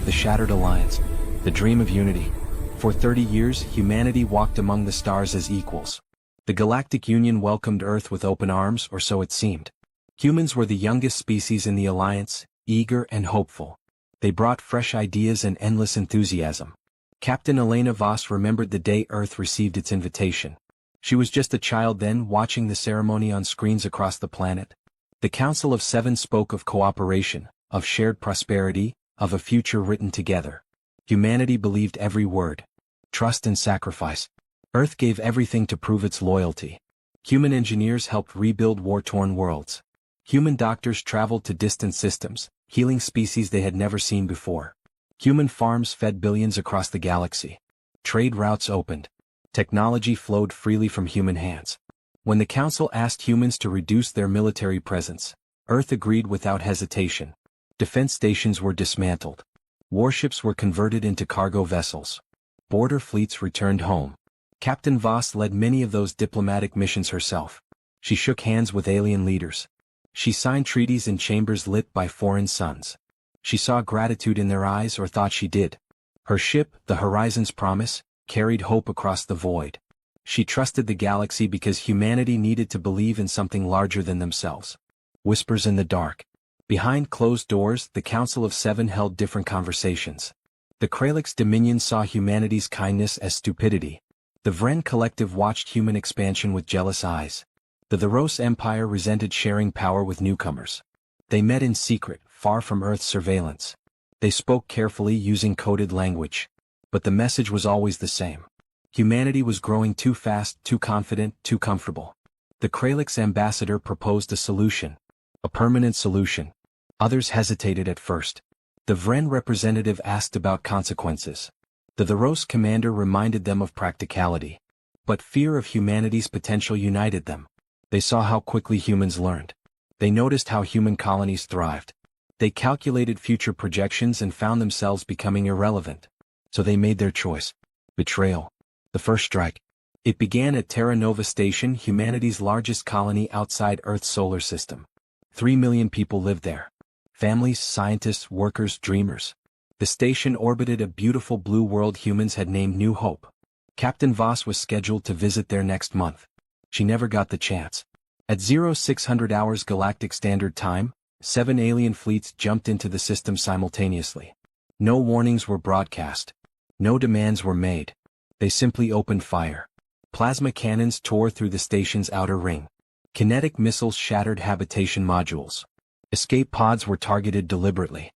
the Shattered Alliance, the dream of unity. For 30 years, humanity walked among the stars as equals. The Galactic Union welcomed Earth with open arms, or so it seemed. Humans were the youngest species in the Alliance, eager and hopeful. They brought fresh ideas and endless enthusiasm. Captain Elena Voss remembered the day Earth received its invitation. She was just a child then, watching the ceremony on screens across the planet. The Council of Seven spoke of cooperation, of shared prosperity, of a future written together. Humanity believed every word. Trust and sacrifice. Earth gave everything to prove its loyalty. Human engineers helped rebuild war-torn worlds. Human doctors traveled to distant systems, healing species they had never seen before. Human farms fed billions across the galaxy. Trade routes opened. Technology flowed freely from human hands. When the Council asked humans to reduce their military presence, Earth agreed without hesitation. Defense stations were dismantled. Warships were converted into cargo vessels. Border fleets returned home. Captain Voss led many of those diplomatic missions herself. She shook hands with alien leaders. She signed treaties in chambers lit by foreign suns. She saw gratitude in their eyes, or thought she did. Her ship, the Horizon's Promise, carried hope across the void. She trusted the galaxy because humanity needed to believe in something larger than themselves. Whispers in the dark. Behind closed doors, the Council of Seven held different conversations. The Kralix Dominion saw humanity's kindness as stupidity. The Vren Collective watched human expansion with jealous eyes. The Theros Empire resented sharing power with newcomers. They met in secret, far from Earth's surveillance. They spoke carefully, using coded language. But the message was always the same. Humanity was growing too fast, too confident, too comfortable. The Kralix ambassador proposed a solution. A permanent solution. Others hesitated at first. The Vren representative asked about consequences. The Theros commander reminded them of practicality. But fear of humanity's potential united them. They saw how quickly humans learned. They noticed how human colonies thrived. They calculated future projections and found themselves becoming irrelevant. So they made their choice. Betrayal. The first strike. It began at Terra Nova Station, humanity's largest colony outside Earth's solar system. 3 million people lived there. Families, scientists, workers, dreamers. The station orbited a beautiful blue world humans had named New Hope. Captain Voss was scheduled to visit there next month. She never got the chance. At 0600 hours Galactic Standard Time, 7 alien fleets jumped into the system simultaneously. No warnings were broadcast. No demands were made. They simply opened fire. Plasma cannons tore through the station's outer ring. Kinetic missiles shattered habitation modules. Escape pods were targeted deliberately.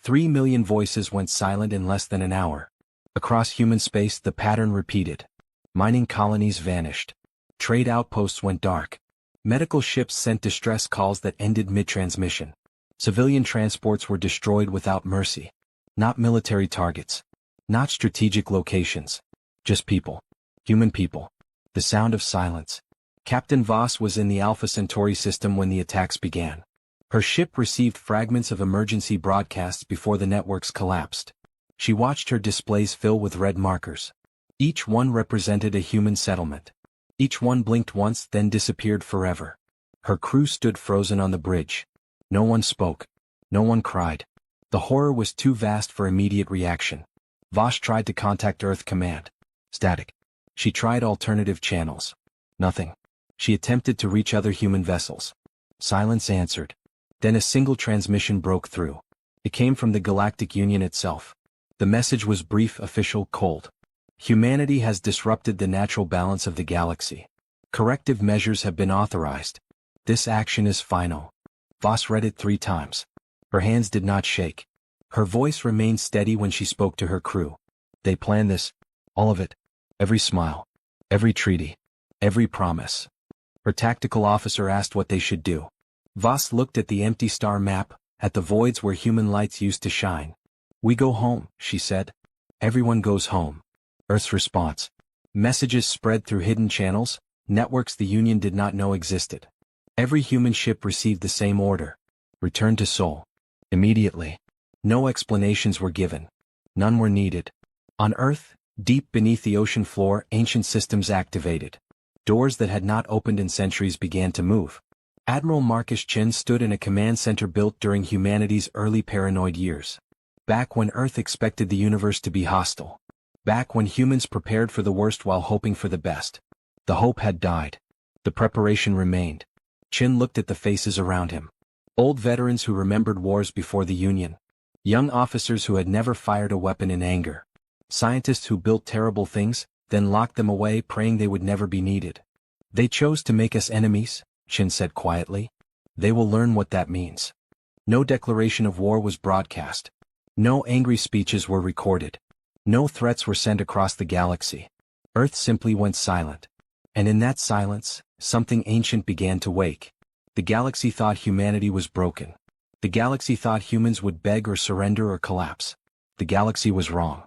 3 million voices went silent in less than an hour. Across human space the pattern repeated. Mining colonies vanished. Trade outposts went dark. Medical ships sent distress calls that ended mid-transmission. Civilian transports were destroyed without mercy. Not military targets. Not strategic locations. Just people. Human people. The sound of silence. Captain Voss was in the Alpha Centauri system when the attacks began. Her ship received fragments of emergency broadcasts before the networks collapsed. She watched her displays fill with red markers. Each one represented a human settlement. Each one blinked once, then disappeared forever. Her crew stood frozen on the bridge. No one spoke. No one cried. The horror was too vast for immediate reaction. Voss tried to contact Earth Command. Static. She tried alternative channels. Nothing. She attempted to reach other human vessels. Silence answered. Then a single transmission broke through. It came from the Galactic Union itself. The message was brief, official, cold. Humanity has disrupted the natural balance of the galaxy. Corrective measures have been authorized. This action is final. Voss read it 3 times. Her hands did not shake. Her voice remained steady when she spoke to her crew. They planned this. All of it. Every smile. Every treaty. Every promise. Her tactical officer asked what they should do. Voss looked at the empty star map, at the voids where human lights used to shine. We go home, she said. Everyone goes home. Earth's response. Messages spread through hidden channels, networks the Union did not know existed. Every human ship received the same order. Return to Sol. Immediately. No explanations were given. None were needed. On Earth, deep beneath the ocean floor, ancient systems activated. Doors that had not opened in centuries began to move. Admiral Marcus Chen stood in a command center built during humanity's early paranoid years. Back when Earth expected the universe to be hostile. Back when humans prepared for the worst while hoping for the best. The hope had died. The preparation remained. Chin looked at the faces around him. Old veterans who remembered wars before the Union. Young officers who had never fired a weapon in anger. Scientists who built terrible things, then locked them away praying they would never be needed. They chose to make us enemies, Chin said quietly. They will learn what that means. No declaration of war was broadcast. No angry speeches were recorded. No threats were sent across the galaxy. Earth simply went silent. And in that silence, something ancient began to wake. The galaxy thought humanity was broken. The galaxy thought humans would beg or surrender or collapse. The galaxy was wrong.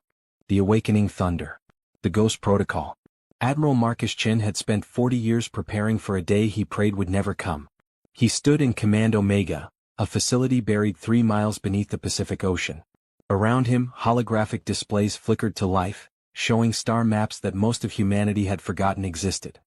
The awakening thunder. The Ghost Protocol. Admiral Marcus Chin had spent 40 years preparing for a day he prayed would never come. He stood in Command Omega, a facility buried 3 miles beneath the Pacific Ocean. Around him, holographic displays flickered to life, showing star maps that most of humanity had forgotten existed.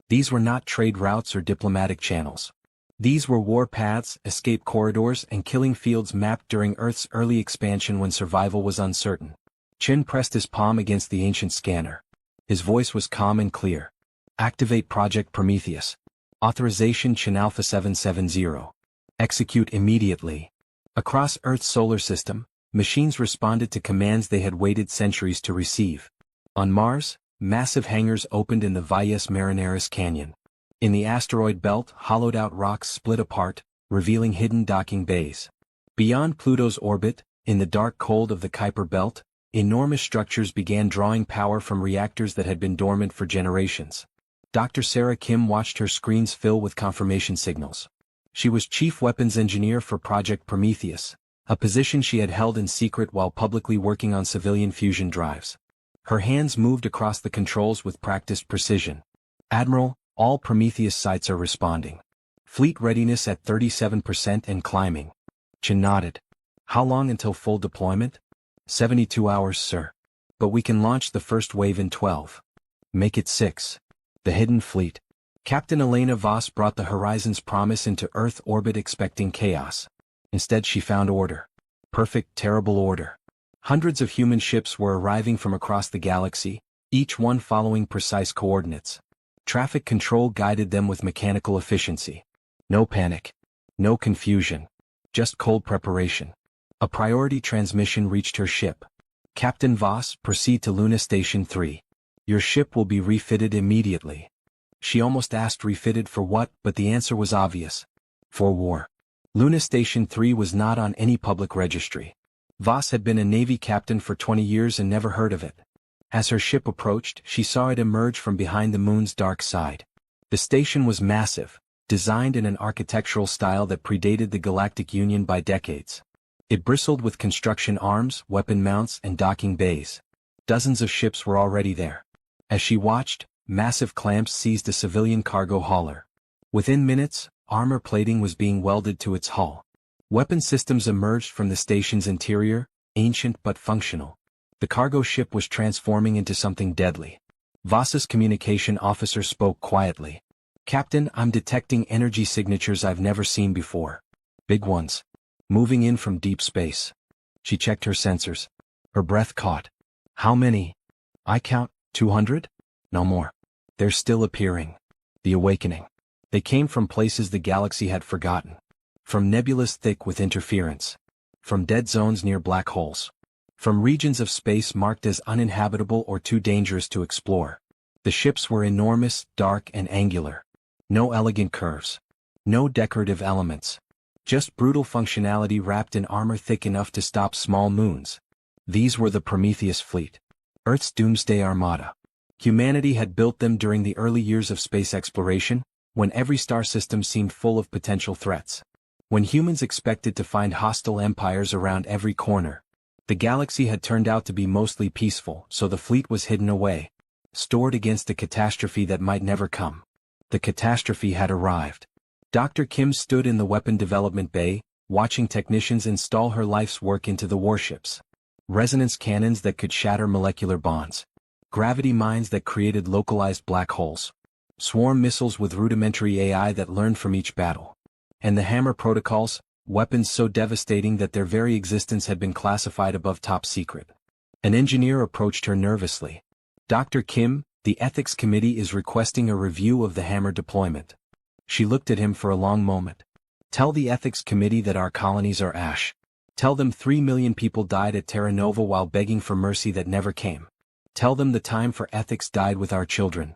These were not trade routes or diplomatic channels. These were war paths, escape corridors, and killing fields mapped during Earth's early expansion when survival was uncertain. Chin pressed his palm against the ancient scanner. His voice was calm and clear. Activate Project Prometheus. Authorization Chin Alpha 770. Execute immediately. Across Earth's solar system, machines responded to commands they had waited centuries to receive. On Mars, massive hangars opened in the Valles Marineris Canyon. In the asteroid belt, hollowed-out rocks split apart, revealing hidden docking bays. Beyond Pluto's orbit, in the dark cold of the Kuiper Belt, enormous structures began drawing power from reactors that had been dormant for generations. Dr. Sarah Kim watched her screens fill with confirmation signals. She was Chief Weapons Engineer for Project Prometheus, a position she had held in secret while publicly working on civilian fusion drives. Her hands moved across the controls with practiced precision. Admiral, all Prometheus sites are responding. Fleet readiness at 37% and climbing. Chin nodded. How long until full deployment? 72 hours, sir. But we can launch the first wave in 12. Make it 6. The Hidden Fleet. Captain Elena Voss brought the Horizon's Promise into Earth orbit expecting chaos. Instead she found order. Perfect, terrible order. Hundreds of human ships were arriving from across the galaxy, each one following precise coordinates. Traffic control guided them with mechanical efficiency. No panic. No confusion. Just cold preparation. A priority transmission reached her ship. Captain Voss, proceed to Luna Station 3. Your ship will be refitted immediately. She almost asked refitted for what, but the answer was obvious. For war. Luna Station 3 was not on any public registry. Voss had been a Navy captain for 20 years and never heard of it. As her ship approached, she saw it emerge from behind the moon's dark side. The station was massive, designed in an architectural style that predated the Galactic Union by decades. It bristled with construction arms, weapon mounts, and docking bays. Dozens of ships were already there. As she watched, massive clamps seized a civilian cargo hauler. Within minutes, armor plating was being welded to its hull. Weapon systems emerged from the station's interior, ancient but functional. The cargo ship was transforming into something deadly. Voss's communication officer spoke quietly. Captain, I'm detecting energy signatures I've never seen before. Big ones. Moving in from deep space. She checked her sensors. Her breath caught. How many? I count 200? No more. They're still appearing. The awakening. They came from places the galaxy had forgotten. From nebulas thick with interference. From dead zones near black holes. From regions of space marked as uninhabitable or too dangerous to explore. The ships were enormous, dark, and angular. No elegant curves. No decorative elements. Just brutal functionality wrapped in armor thick enough to stop small moons. These were the Prometheus fleet. Earth's doomsday armada. Humanity had built them during the early years of space exploration, when every star system seemed full of potential threats. When humans expected to find hostile empires around every corner. The galaxy had turned out to be mostly peaceful, so the fleet was hidden away. Stored against a catastrophe that might never come. The catastrophe had arrived. Dr. Kim stood in the weapon development bay, watching technicians install her life's work into the warships. Resonance cannons that could shatter molecular bonds. Gravity mines that created localized black holes. Swarm missiles with rudimentary AI that learned from each battle. And the Hammer protocols, weapons so devastating that their very existence had been classified above top secret. An engineer approached her nervously. "Dr. Kim, the ethics committee is requesting a review of the hammer deployment." She looked at him for a long moment. "Tell the ethics committee that our colonies are ash. Tell them 3 million people died at Terra Nova while begging for mercy that never came. Tell them the time for ethics died with our children."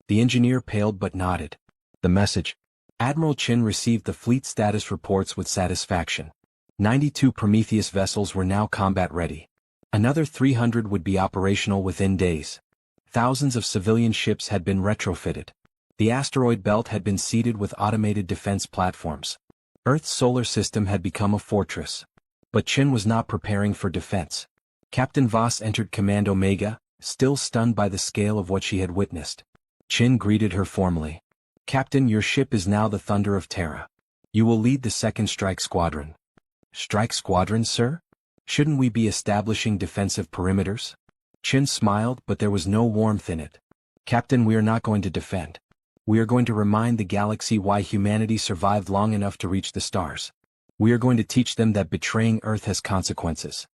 The engineer paled but nodded. The message. Admiral Chin received the fleet status reports with satisfaction. 92 Prometheus vessels were now combat-ready. Another 300 would be operational within days. Thousands of civilian ships had been retrofitted. The asteroid belt had been seeded with automated defense platforms. Earth's solar system had become a fortress. But Chin was not preparing for defense. Captain Voss entered Command Omega, still stunned by the scale of what she had witnessed. Chin greeted her formally. "Captain, your ship is now the Thunder of Terra. You will lead the 2nd Strike Squadron." "Strike Squadron, sir? Shouldn't we be establishing defensive perimeters?" Chin smiled, but there was no warmth in it. "Captain, we are not going to defend. We are going to remind the galaxy why humanity survived long enough to reach the stars. We are going to teach them that betraying Earth has consequences."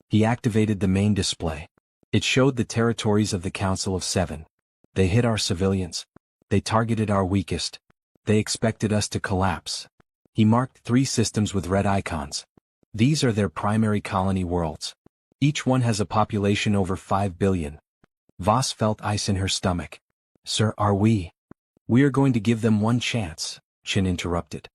He activated the main display. It showed the territories of the Council of Seven. They hit our civilians. They targeted our weakest. They expected us to collapse. He marked 3 systems with red icons. These are their primary colony worlds. Each one has a population over 5 billion. Voss felt ice in her stomach. "Sir, are we? We are going to give them one chance," Chin interrupted.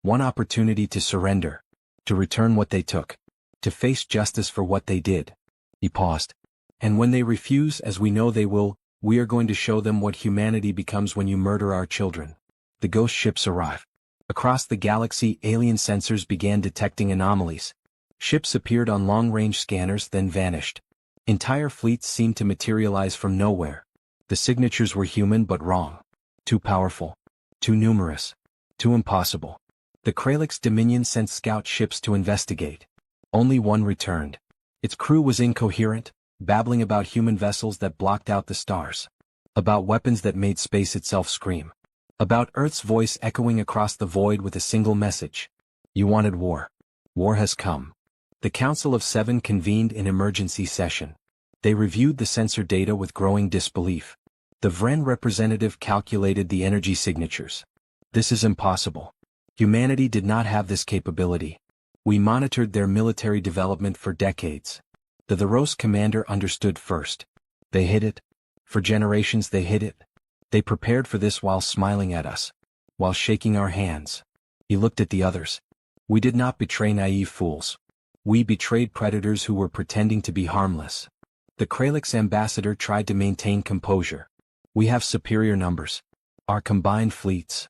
"One opportunity to surrender. To return what they took. To face justice for what they did." He paused. "And when they refuse, as we know they will, we are going to show them what humanity becomes when you murder our children." The ghost ships arrive. Across the galaxy, alien sensors began detecting anomalies. Ships appeared on long-range scanners then vanished. Entire fleets seemed to materialize from nowhere. The signatures were human but wrong. Too powerful. Too numerous. Too impossible. The Kralix Dominion sent scout ships to investigate. Only one returned. Its crew was incoherent, babbling about human vessels that blocked out the stars. About weapons that made space itself scream. About Earth's voice echoing across the void with a single message. "You wanted war. War has come." The Council of Seven convened in emergency session. They reviewed the sensor data with growing disbelief. The Vren representative calculated the energy signatures. "This is impossible. Humanity did not have this capability. We monitored their military development for decades." The Theros commander understood first. They hid it. For generations they hid it. They prepared for this while smiling at us. While shaking our hands. He looked at the others. "We did not betray naive fools. We betrayed predators who were pretending to be harmless." The Kralix ambassador tried to maintain composure. "We have superior numbers. Our combined fleets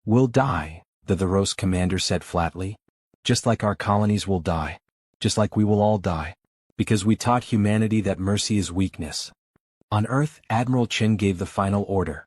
will die," the Theros commander said flatly. "Just like our colonies will die. Just like we will all die. Because we taught humanity that mercy is weakness." On Earth, Admiral Chin gave the final order.